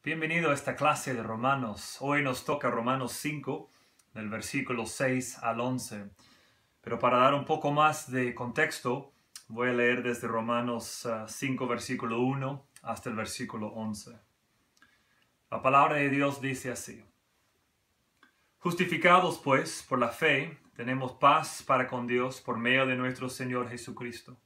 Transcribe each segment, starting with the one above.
Bienvenido a esta clase de Romanos. Hoy nos toca Romanos 5, del versículo 6 al 11. Pero para dar un poco más de contexto, voy a leer desde Romanos 5, versículo 1 hasta el versículo 11. La palabra de Dios dice así: Justificados pues por la fe, tenemos paz para con Dios por medio de nuestro Señor Jesucristo,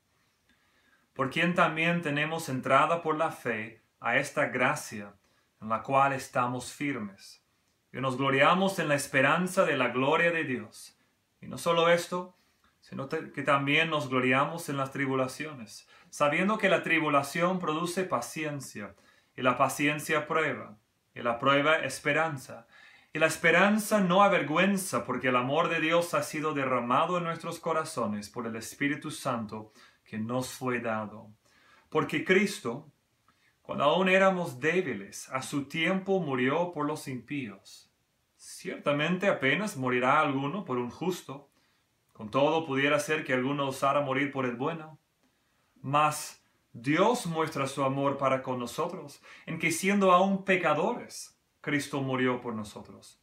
por quien también tenemos entrada por la fe a esta gracia, en la cual estamos firmes, y nos gloriamos en la esperanza de la gloria de Dios. Y no solo esto, sino que también nos gloriamos en las tribulaciones, sabiendo que la tribulación produce paciencia, y la paciencia prueba, y la prueba esperanza, y la esperanza no avergüenza, porque el amor de Dios ha sido derramado en nuestros corazones por el Espíritu Santo que nos fue dado. Porque Cristo, cuando aún éramos débiles, a su tiempo murió por los impíos. Ciertamente apenas morirá alguno por un justo. Con todo pudiera ser que alguno osara morir por el bueno. Mas Dios muestra su amor para con nosotros, en que siendo aún pecadores, Cristo murió por nosotros.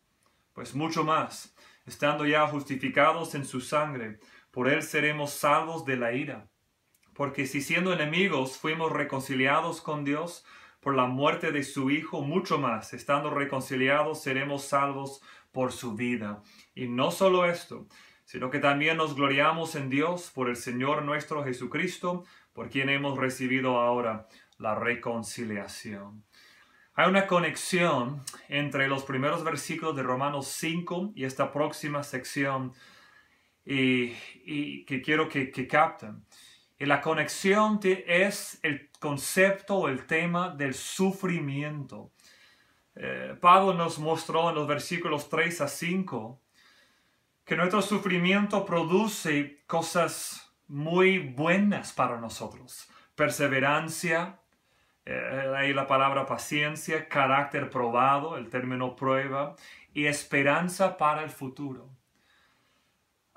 Pues mucho más, estando ya justificados en su sangre, por él seremos salvos de la ira. Porque si siendo enemigos fuimos reconciliados con Dios por la muerte de su Hijo, mucho más, estando reconciliados, seremos salvos por su vida. Y no solo esto, sino que también nos gloriamos en Dios por el Señor nuestro Jesucristo, por quien hemos recibido ahora la reconciliación. Hay una conexión entre los primeros versículos de Romanos 5 y esta próxima sección y que quiero que capten. Y la conexión es el concepto o el tema del sufrimiento. Pablo nos mostró en los versículos 3 a 5 que nuestro sufrimiento produce cosas muy buenas para nosotros. Perseverancia, ahí la palabra paciencia, carácter probado, el término prueba, y esperanza para el futuro.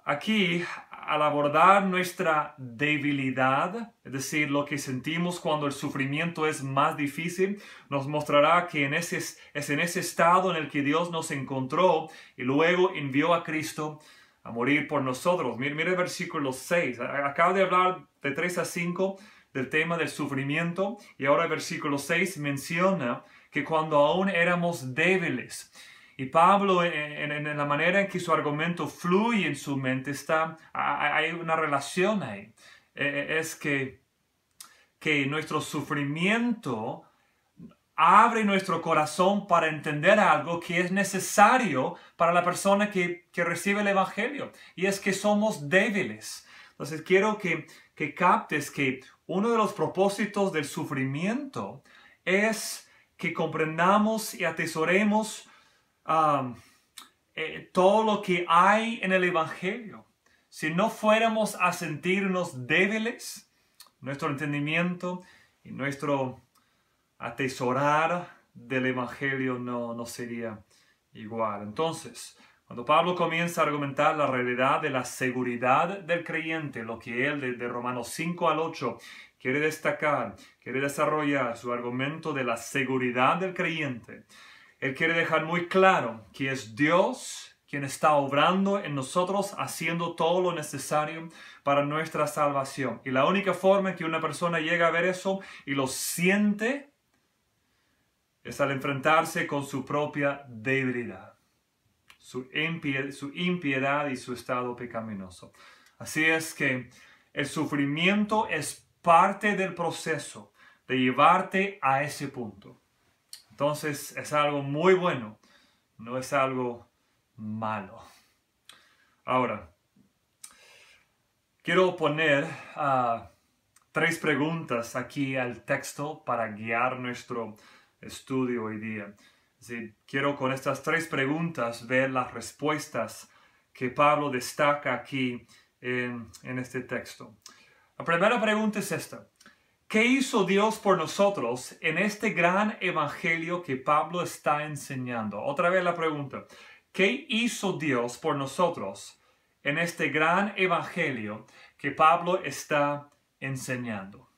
Aquí, al abordar nuestra debilidad, es decir, lo que sentimos cuando el sufrimiento es más difícil, nos mostrará que es en ese estado en el que Dios nos encontró y luego envió a Cristo a morir por nosotros. Mire el versículo 6. Acabo de hablar de 3 a 5 del tema del sufrimiento y ahora el versículo 6 menciona que cuando aún éramos débiles. Y Pablo, en la manera en que su argumento fluye en su mente, hay una relación ahí. Es que nuestro sufrimiento abre nuestro corazón para entender algo que es necesario para la persona que recibe el Evangelio. Y es que somos débiles. Entonces quiero que captes que uno de los propósitos del sufrimiento es que comprendamos y atesoremos todo lo que hay en el Evangelio. Si no fuéramos a sentirnos débiles, nuestro entendimiento y nuestro atesorar del Evangelio no sería igual. Entonces, cuando Pablo comienza a argumentar la realidad de la seguridad del creyente, lo que él de Romanos 5 al 8 quiere destacar, quiere desarrollar su argumento de la seguridad del creyente, él quiere dejar muy claro que es Dios quien está obrando en nosotros, haciendo todo lo necesario para nuestra salvación. Y la única forma en que una persona llega a ver eso y lo siente es al enfrentarse con su propia debilidad, su impiedad y su estado pecaminoso. Así es que el sufrimiento es parte del proceso de llevarte a ese punto. Entonces es algo muy bueno, no es algo malo. Ahora, quiero poner 3 preguntas aquí al texto para guiar nuestro estudio hoy día. Quiero con estas 3 preguntas ver las respuestas que Pablo destaca aquí en este texto. La primera pregunta es esta: ¿qué hizo Dios por nosotros en este gran evangelio que Pablo está enseñando? Otra vez la pregunta: ¿qué hizo Dios por nosotros en este gran evangelio que Pablo está enseñando?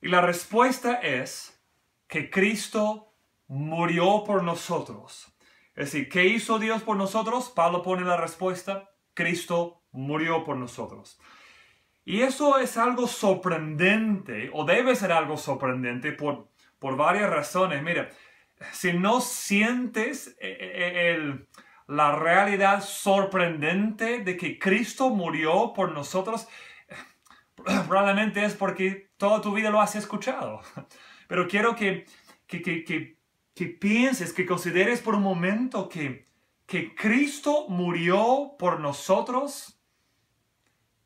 Y la respuesta es que Cristo murió por nosotros. Es decir, ¿qué hizo Dios por nosotros? Pablo pone la respuesta: Cristo murió por nosotros. Y eso es algo sorprendente, o debe ser algo sorprendente por varias razones. Mira, si no sientes la realidad sorprendente de que Cristo murió por nosotros, probablemente es porque toda tu vida lo has escuchado. Pero quiero que pienses, que consideres por un momento que Cristo murió por nosotros.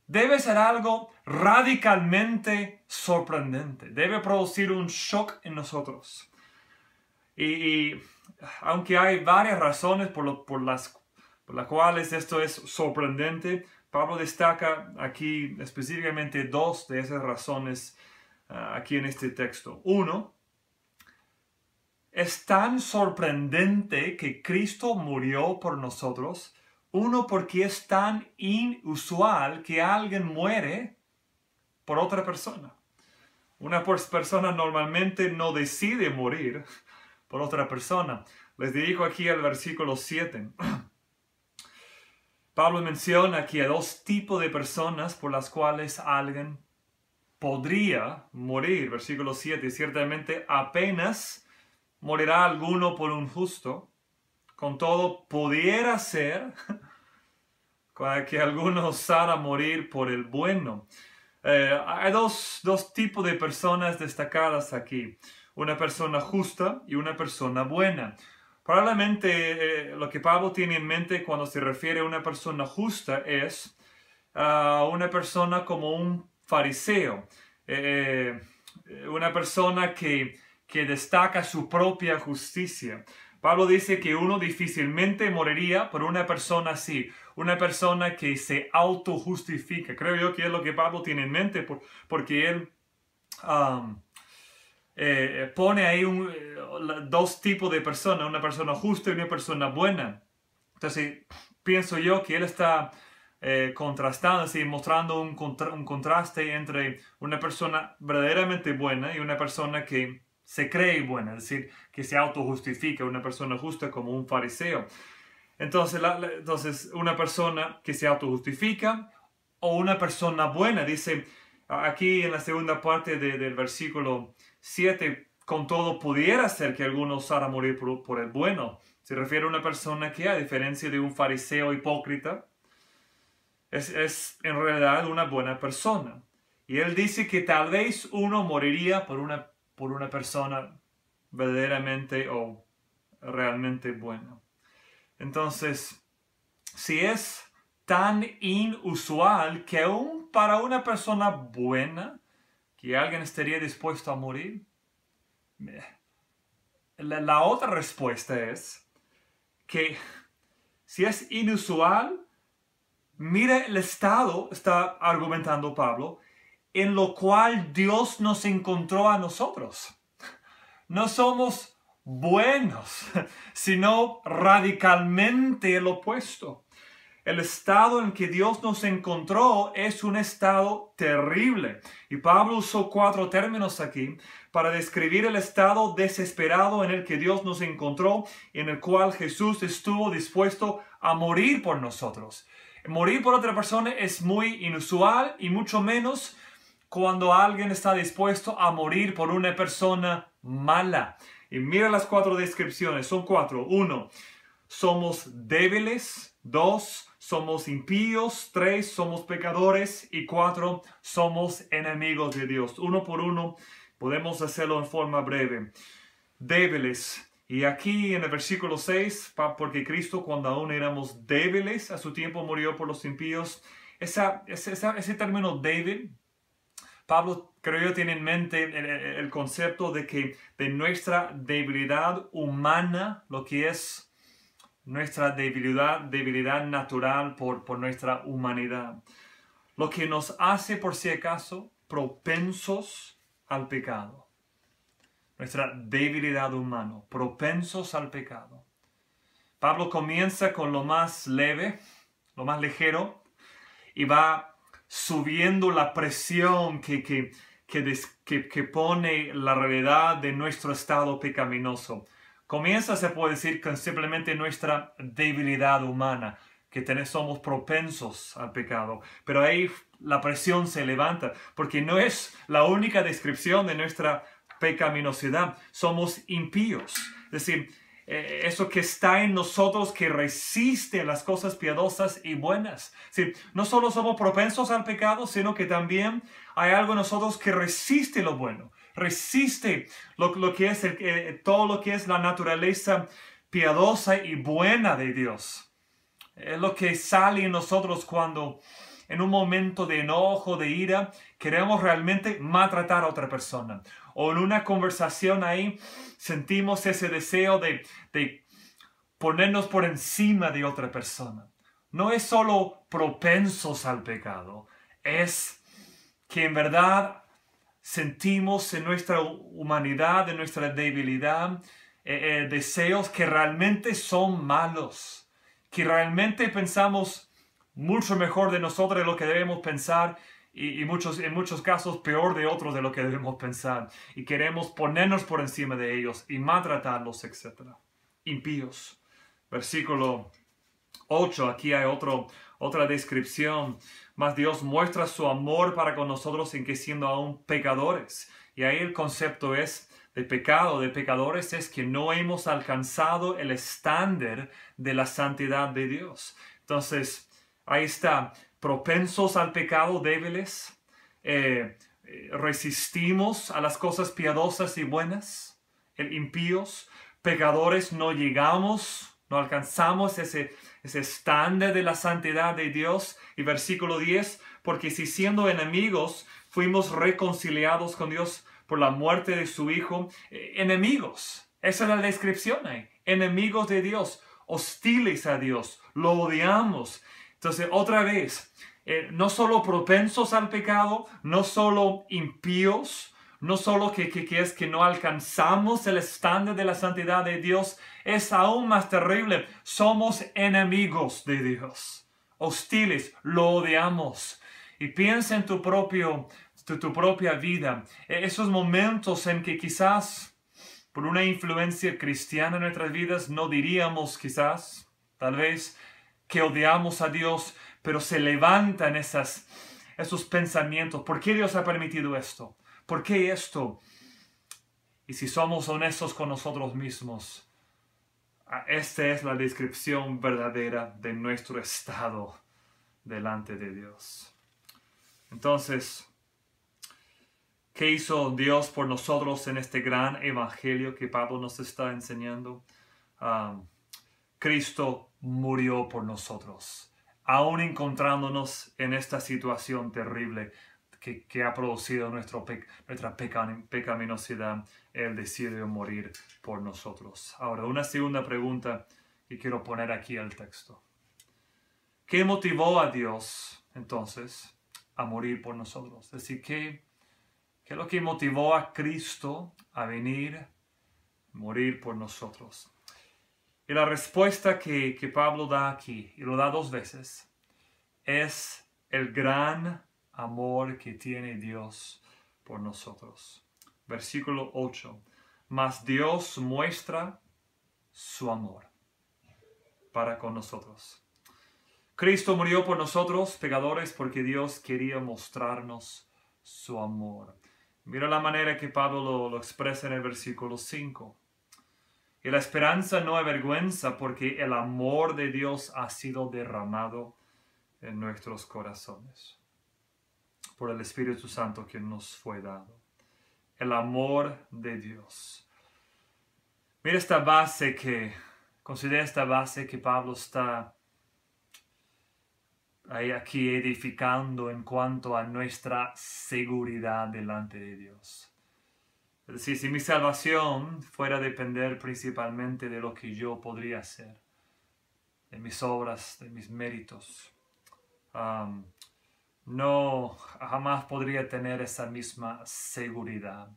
Debe ser algo radicalmente sorprendente. Debe producir un shock en nosotros. Y aunque hay varias razones por las cuales esto es sorprendente, Pablo destaca aquí específicamente dos de esas razones aquí en este texto. Uno, es tan sorprendente que Cristo murió por nosotros. Uno, porque es tan inusual que alguien muere por otra persona. Una persona normalmente no decide morir por otra persona. Les dirijo aquí al versículo 7. Pablo menciona aquí a dos tipos de personas por las cuales alguien podría morir. Versículo 7. Ciertamente apenas morirá alguno por un justo. Con todo, pudiera ser que alguno osara morir por el bueno. Hay dos tipos de personas destacadas aquí. Una persona justa y una persona buena. Probablemente lo que Pablo tiene en mente cuando se refiere a una persona justa es una persona como un fariseo. Una persona que destaca su propia justicia. Pablo dice que uno difícilmente moriría por una persona así, una persona que se autojustifica. Creo yo que es lo que Pablo tiene en mente, porque él pone ahí dos tipos de personas, una persona justa y una persona buena. Entonces, pienso yo que él está contrastando, así, mostrando un contraste entre una persona verdaderamente buena y una persona que se cree buena, es decir, que se autojustifica, una persona justa como un fariseo. Entonces, una persona que se autojustifica o una persona buena, dice aquí en la segunda parte del versículo 7, con todo pudiera ser que alguno osara morir por el bueno. Se refiere a una persona que, a diferencia de un fariseo hipócrita, es en realidad una buena persona. Y él dice que tal vez uno moriría por una persona verdaderamente o realmente buena. Entonces, si es tan inusual que aún para una persona buena, que alguien estaría dispuesto a morir, la otra respuesta es que si es inusual, mira el estado, está argumentando Pablo, en lo cual Dios nos encontró a nosotros. No somos buenos, sino radicalmente el opuesto. El estado en que Dios nos encontró es un estado terrible. Y Pablo usó 4 términos aquí para describir el estado desesperado en el que Dios nos encontró, en el cual Jesús estuvo dispuesto a morir por nosotros. Morir por otra persona es muy inusual, y mucho menos cuando alguien está dispuesto a morir por una persona mala. Y mira las 4 descripciones, son 4. 1, somos débiles. 2, somos impíos. 3, somos pecadores. Y 4, somos enemigos de Dios. Uno por uno, podemos hacerlo en forma breve. Débiles. Y aquí en el versículo 6, porque Cristo, cuando aún éramos débiles, a su tiempo murió por los impíos. Ese término débil, Pablo, creo yo, tiene en mente el concepto de que de nuestra debilidad humana, lo que es nuestra debilidad natural por nuestra humanidad. Lo que nos hace, por si acaso, propensos al pecado. Nuestra debilidad humana, propensos al pecado. Pablo comienza con lo más leve, lo más ligero, y va subiendo la presión que pone la realidad de nuestro estado pecaminoso. Comienza, se puede decir, con simplemente nuestra debilidad humana, que somos propensos al pecado. Pero ahí la presión se levanta, porque no es la única descripción de nuestra pecaminosidad. Somos impíos. Es decir, eso que está en nosotros que resiste las cosas piadosas y buenas. Sí, no solo somos propensos al pecado, sino que también hay algo en nosotros que resiste lo bueno, resiste lo que es todo lo que es la naturaleza piadosa y buena de Dios. Es lo que sale en nosotros cuando en un momento de enojo, de ira, queremos realmente maltratar a otra persona. O en una conversación ahí sentimos ese deseo de ponernos por encima de otra persona. No es solo propensos al pecado, es que en verdad sentimos en nuestra humanidad, en nuestra debilidad, deseos que realmente son malos, que realmente pensamos mucho mejor de nosotros de lo que debemos pensar y en muchos casos peor de otros de lo que debemos pensar. Y queremos ponernos por encima de ellos y maltratarlos, etc. Impíos. Versículo 8, aquí hay otra descripción. Mas Dios muestra su amor para con nosotros en que siendo aún pecadores. Y ahí el concepto es de pecado, de pecadores, es que no hemos alcanzado el estándar de la santidad de Dios. Entonces, ahí está, propensos al pecado, débiles, resistimos a las cosas piadosas y buenas, impíos, pecadores, no llegamos, no alcanzamos ese estándar de la santidad de Dios. Y versículo 10, porque si siendo enemigos fuimos reconciliados con Dios por la muerte de su Hijo, enemigos, esa es la descripción ahí, enemigos de Dios, hostiles a Dios, lo odiamos. Entonces, otra vez, no solo propensos al pecado, no solo impíos, no solo que es que no alcanzamos el estándar de la santidad de Dios, es aún más terrible, somos enemigos de Dios, hostiles, lo odiamos. Y piensa en tu propia vida, esos momentos en que quizás por una influencia cristiana en nuestras vidas no diríamos quizás, tal vez, que odiamos a Dios, pero se levantan esos pensamientos. ¿Por qué Dios ha permitido esto? ¿Por qué esto? Y si somos honestos con nosotros mismos, esta es la descripción verdadera de nuestro estado delante de Dios. Entonces, ¿qué hizo Dios por nosotros en este gran evangelio que Pablo nos está enseñando? Cristo murió por nosotros, aún encontrándonos en esta situación terrible que ha producido nuestra pecaminosidad. Él decidió morir por nosotros. Ahora, una segunda pregunta que quiero poner aquí al texto. ¿Qué motivó a Dios, entonces, a morir por nosotros? Es decir, ¿qué es lo que motivó a Cristo a venir, a morir por nosotros? Y la respuesta que Pablo da aquí, y lo da dos veces, es el gran amor que tiene Dios por nosotros. Versículo 8. Mas Dios muestra su amor para con nosotros. Cristo murió por nosotros, pecadores, porque Dios quería mostrarnos su amor. Mira la manera que Pablo lo expresa en el versículo 5. Y la esperanza no avergüenza, porque el amor de Dios ha sido derramado en nuestros corazones por el Espíritu Santo que nos fue dado. El amor de Dios. Mira considera esta base que Pablo está aquí edificando en cuanto a nuestra seguridad delante de Dios. Es decir, si mi salvación fuera a depender principalmente de lo que yo podría hacer, de mis obras, de mis méritos, no jamás podría tener esa misma seguridad.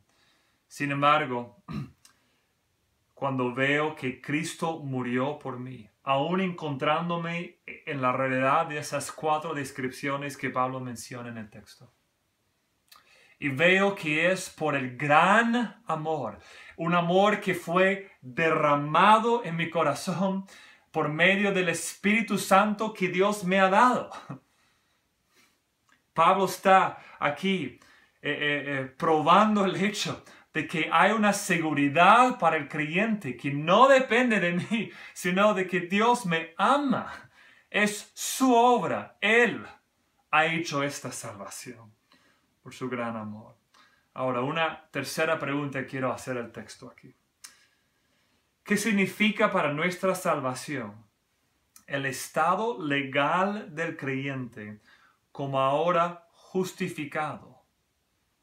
Sin embargo, cuando veo que Cristo murió por mí, aún encontrándome en la realidad de esas 4 descripciones que Pablo menciona en el texto, y veo que es por el gran amor, un amor que fue derramado en mi corazón por medio del Espíritu Santo que Dios me ha dado. Pablo está aquí probando el hecho de que hay una seguridad para el creyente que no depende de mí, sino de que Dios me ama. Es su obra. Él ha hecho esta salvación por su gran amor. Ahora, una tercera pregunta quiero hacer al texto aquí. ¿Qué significa para nuestra salvación el estado legal del creyente como ahora justificado?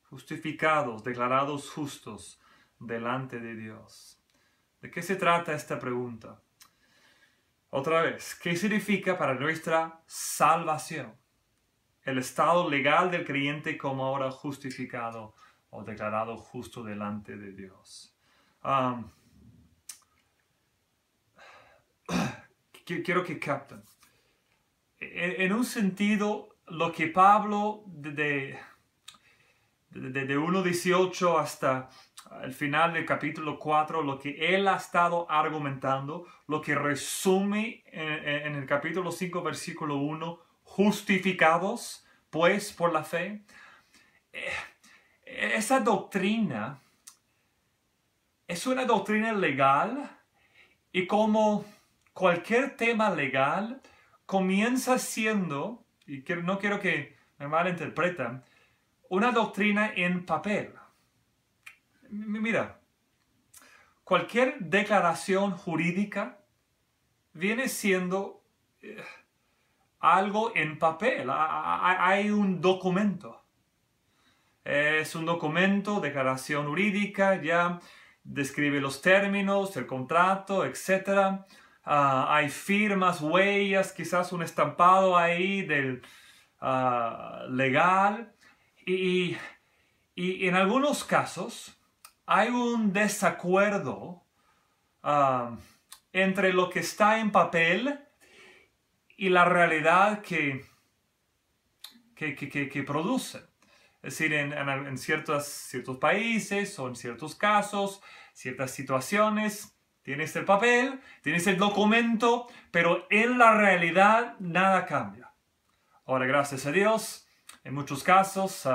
Justificados, declarados justos delante de Dios. ¿De qué se trata esta pregunta? Otra vez, ¿qué significa para nuestra salvación el estado legal del creyente como ahora justificado o declarado justo delante de Dios? Quiero que capten. En un sentido, lo que Pablo de 1:18 hasta el final del capítulo 4, lo que él ha estado argumentando, lo que resume en el capítulo 5, versículo 1, justificados pues por la fe. Esa doctrina es una doctrina legal y como cualquier tema legal comienza siendo, y no quiero que me malinterpreten, una doctrina en papel. Mira, cualquier declaración jurídica viene siendo algo en papel. Hay un documento. Es un documento, declaración jurídica, ya describe los términos, el contrato, etc. Hay firmas, huellas, quizás un estampado ahí del legal. Y en algunos casos hay un desacuerdo entre lo que está en papel y la realidad que produce. Es decir, en ciertos países o en ciertos casos, ciertas situaciones, tienes el papel, tienes el documento, pero en la realidad nada cambia. Ahora, gracias a Dios, en muchos casos,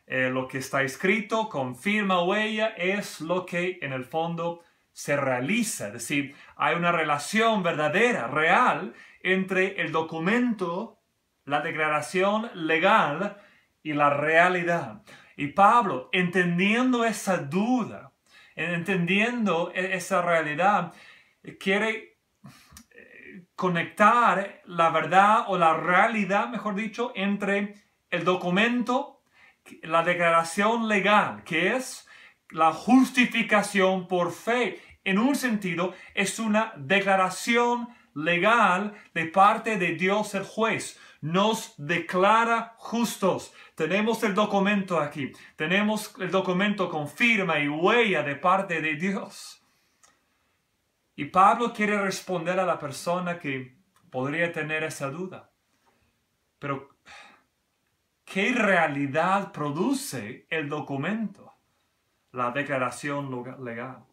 lo que está escrito con firma o huella es lo que en el fondo se realiza. Es decir, hay una relación verdadera, real, entre el documento, la declaración legal y la realidad. Y Pablo, entendiendo esa duda, entendiendo esa realidad, quiere conectar la verdad o la realidad, mejor dicho, entre el documento, la declaración legal, que es la justificación por fe. En un sentido, es una declaración legal de parte de Dios el juez. Nos declara justos. Tenemos el documento aquí. Tenemos el documento con firma y huella de parte de Dios. Y Pablo quiere responder a la persona que podría tener esa duda. Pero, ¿qué realidad produce el documento? La declaración legal.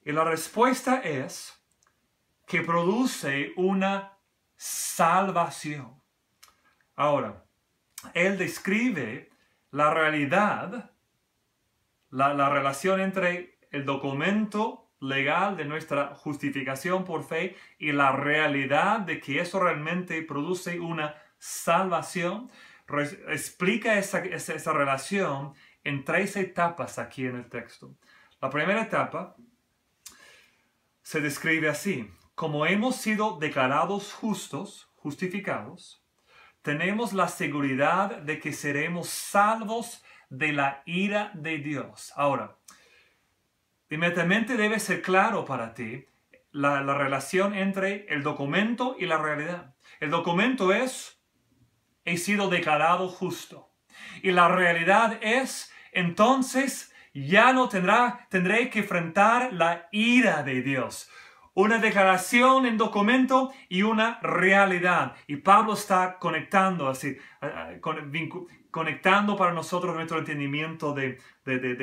Y la respuesta es que produce una salvación. Ahora, él describe la realidad, la relación entre el documento legal de nuestra justificación por fe y la realidad de que eso realmente produce una salvación. Explica esa relación en 3 etapas aquí en el texto. La primera etapa se describe así: como hemos sido declarados justos, justificados, tenemos la seguridad de que seremos salvos de la ira de Dios. Ahora, inmediatamente debe ser claro para ti la relación entre el documento y la realidad. El documento es: he sido declarado justo. Y la realidad es: entonces ya no tendré que enfrentar la ira de Dios. una declaración en documento y una realidad. Y Pablo está conectando así, conectando para nosotros nuestro entendimiento de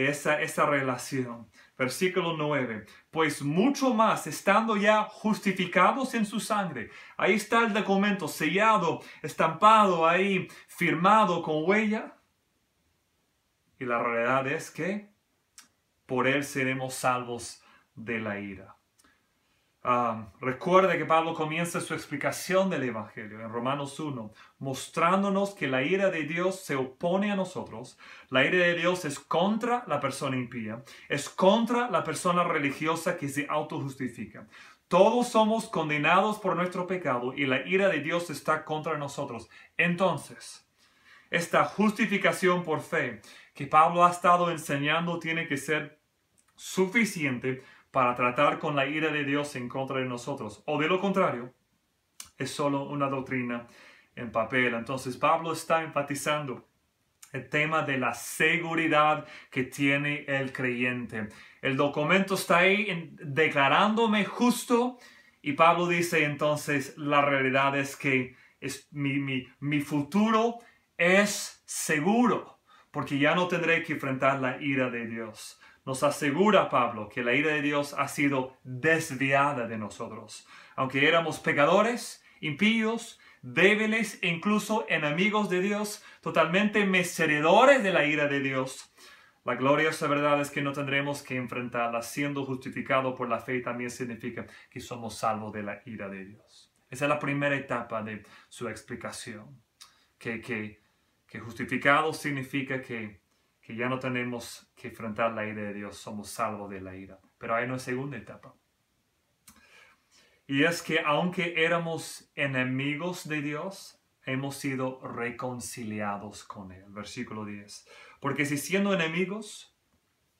esa relación. Versículo 9. Pues mucho más, estando ya justificados en su sangre. Ahí está el documento sellado, estampado ahí, firmado con huella. Y la realidad es que por él seremos salvos de la ira. Recuerde que Pablo comienza su explicación del Evangelio en Romanos 1, mostrándonos que la ira de Dios se opone a nosotros. La ira de Dios es contra la persona impía, es contra la persona religiosa que se autojustifica. Todos somos condenados por nuestro pecado y la ira de Dios está contra nosotros. Entonces, esta justificación por fe que Pablo ha estado enseñando tiene que ser suficiente para tratar con la ira de Dios en contra de nosotros. O de lo contrario, es solo una doctrina en papel. Entonces Pablo está enfatizando el tema de la seguridad que tiene el creyente. El documento está ahí declarándome justo y Pablo dice entonces la realidad es que mi futuro es seguro porque ya no tendré que enfrentar la ira de Dios. Nos asegura Pablo que la ira de Dios ha sido desviada de nosotros. Aunque éramos pecadores, impíos, débiles e incluso enemigos de Dios, totalmente merecedores de la ira de Dios, la gloriosa verdad es que no tendremos que enfrentarla. Siendo justificado por la fe también significa que somos salvos de la ira de Dios. Esa es la primera etapa de su explicación. Que justificado significa que ya no tenemos que enfrentar la ira de Dios, somos salvos de la ira. Pero hay una segunda etapa. Y es que aunque éramos enemigos de Dios, hemos sido reconciliados con Él. Versículo 10. Porque si siendo enemigos,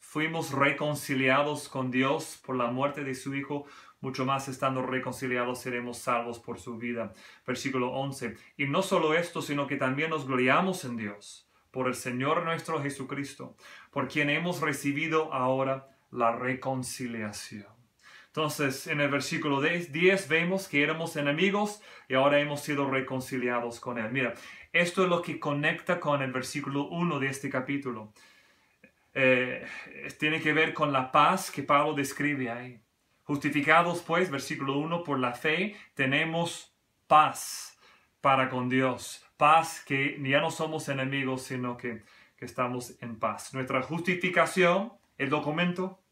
fuimos reconciliados con Dios por la muerte de su Hijo, mucho más estando reconciliados seremos salvos por su vida. Versículo 11. Y no solo esto, sino que también nos gloriamos en Dios, por el Señor nuestro Jesucristo, por quien hemos recibido ahora la reconciliación. Entonces, en el versículo 10 vemos que éramos enemigos y ahora hemos sido reconciliados con Él. Mira, esto es lo que conecta con el versículo 1 de este capítulo. Tiene que ver con la paz que Pablo describe ahí. Justificados, pues, versículo 1, por la fe, tenemos paz para con Dios. Paz que ya no somos enemigos, sino que estamos en paz. Nuestra justificación, el documento,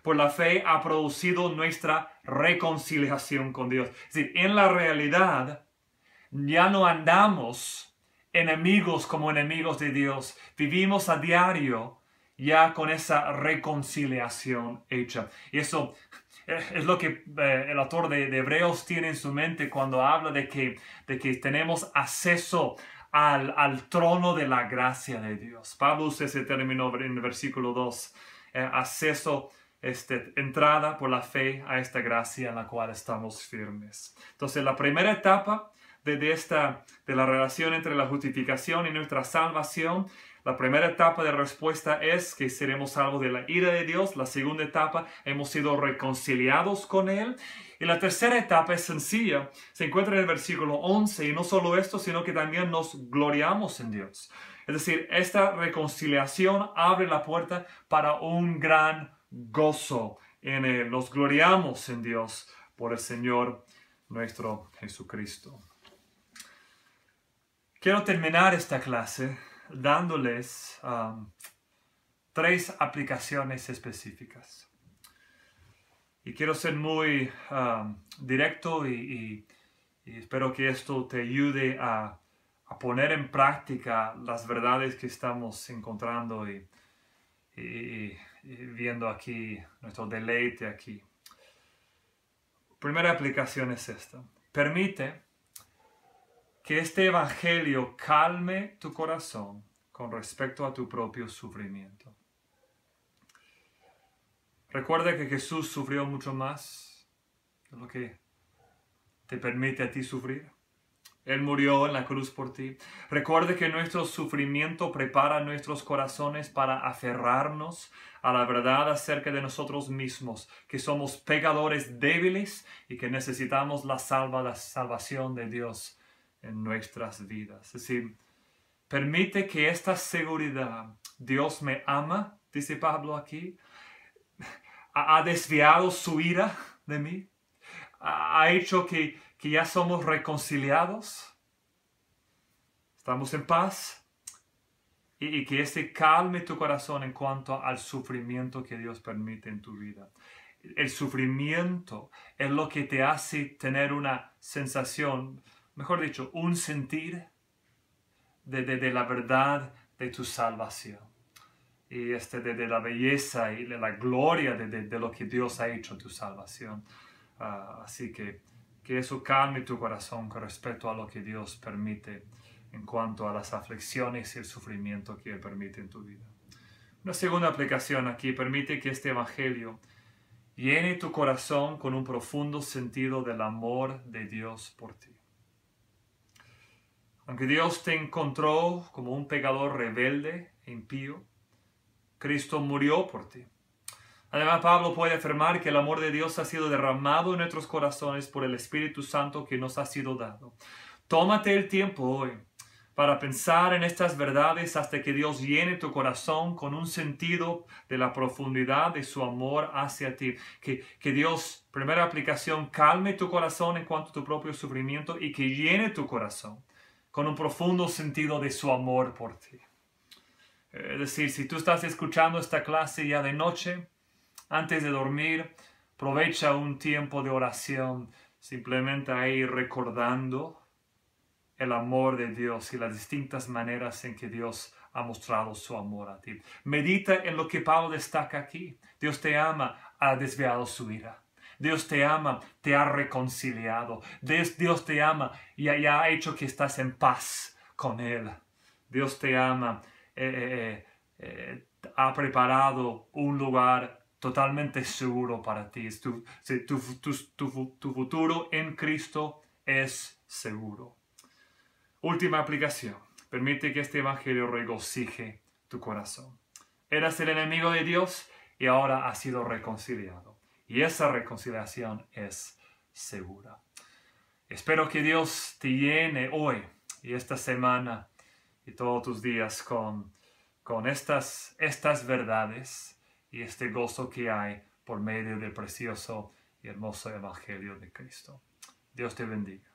por la fe ha producido nuestra reconciliación con Dios. Es decir, en la realidad ya no andamos enemigos como enemigos de Dios. Vivimos a diario ya con esa reconciliación hecha. Y eso es lo que el autor de Hebreos tiene en su mente cuando habla de que tenemos acceso al trono de la gracia de Dios. Pablo usa ese término en el versículo 2, acceso, entrada por la fe a esta gracia en la cual estamos firmes. Entonces, la primera etapa de la relación entre la justificación y nuestra salvación, la primera etapa de respuesta es que seremos salvos de la ira de Dios. La segunda etapa, hemos sido reconciliados con Él. Y la tercera etapa es sencilla. Se encuentra en el versículo 11. Y no solo esto, sino que también nos gloriamos en Dios. Es decir, esta reconciliación abre la puerta para un gran gozo en Él. Nos gloriamos en Dios por el Señor nuestro Jesucristo. Quiero terminar esta clase dándoles 3 aplicaciones específicas. Y quiero ser muy directo y espero que esto te ayude a poner en práctica las verdades que estamos encontrando y viendo aquí, nuestro deleite aquí. Primera aplicación es esta. Permite que este evangelio calme tu corazón con respecto a tu propio sufrimiento. Recuerda que Jesús sufrió mucho más de lo que te permite a ti sufrir. Él murió en la cruz por ti. Recuerde que nuestro sufrimiento prepara nuestros corazones para aferrarnos a la verdad acerca de nosotros mismos, que somos pecadores débiles y que necesitamos la salvación de Dios en nuestras vidas. Es decir, permite que esta seguridad, Dios me ama, dice Pablo aquí, ha desviado su ira de mí, ha hecho que ya somos reconciliados, estamos en paz, y que este calme tu corazón en cuanto al sufrimiento que Dios permite en tu vida. El sufrimiento es lo que te hace tener una sensación, mejor dicho, un sentir de la verdad de tu salvación. Y de la belleza y de la gloria de lo que Dios ha hecho en tu salvación. Así que eso calme tu corazón con respecto a lo que Dios permite en cuanto a las aflicciones y el sufrimiento que Él permite en tu vida. Una segunda aplicación aquí: permite que este evangelio llene tu corazón con un profundo sentido del amor de Dios por ti. Aunque Dios te encontró como un pecador rebelde e impío, Cristo murió por ti. Además, Pablo puede afirmar que el amor de Dios ha sido derramado en nuestros corazones por el Espíritu Santo que nos ha sido dado. Tómate el tiempo hoy para pensar en estas verdades hasta que Dios llene tu corazón con un sentido de la profundidad de su amor hacia ti. Que Dios, primera aplicación, calme tu corazón en cuanto a tu propio sufrimiento y que llene tu corazón con un profundo sentido de su amor por ti. Es decir, si tú estás escuchando esta clase ya de noche, antes de dormir, aprovecha un tiempo de oración, simplemente ahí recordando el amor de Dios y las distintas maneras en que Dios ha mostrado su amor a ti. Medita en lo que Pablo destaca aquí. Dios te ama, ha desviado su ira. Dios te ama, te ha reconciliado. Dios te ama y ha hecho que estás en paz con Él. Dios te ama, ha preparado un lugar totalmente seguro para ti. Tu futuro en Cristo es seguro. Última aplicación: permite que este evangelio regocije tu corazón. Eras el enemigo de Dios y ahora has sido reconciliado. Y esa reconciliación es segura. Espero que Dios te llene hoy y esta semana y todos tus días con estas verdades y este gozo que hay por medio del precioso y hermoso evangelio de Cristo. Dios te bendiga.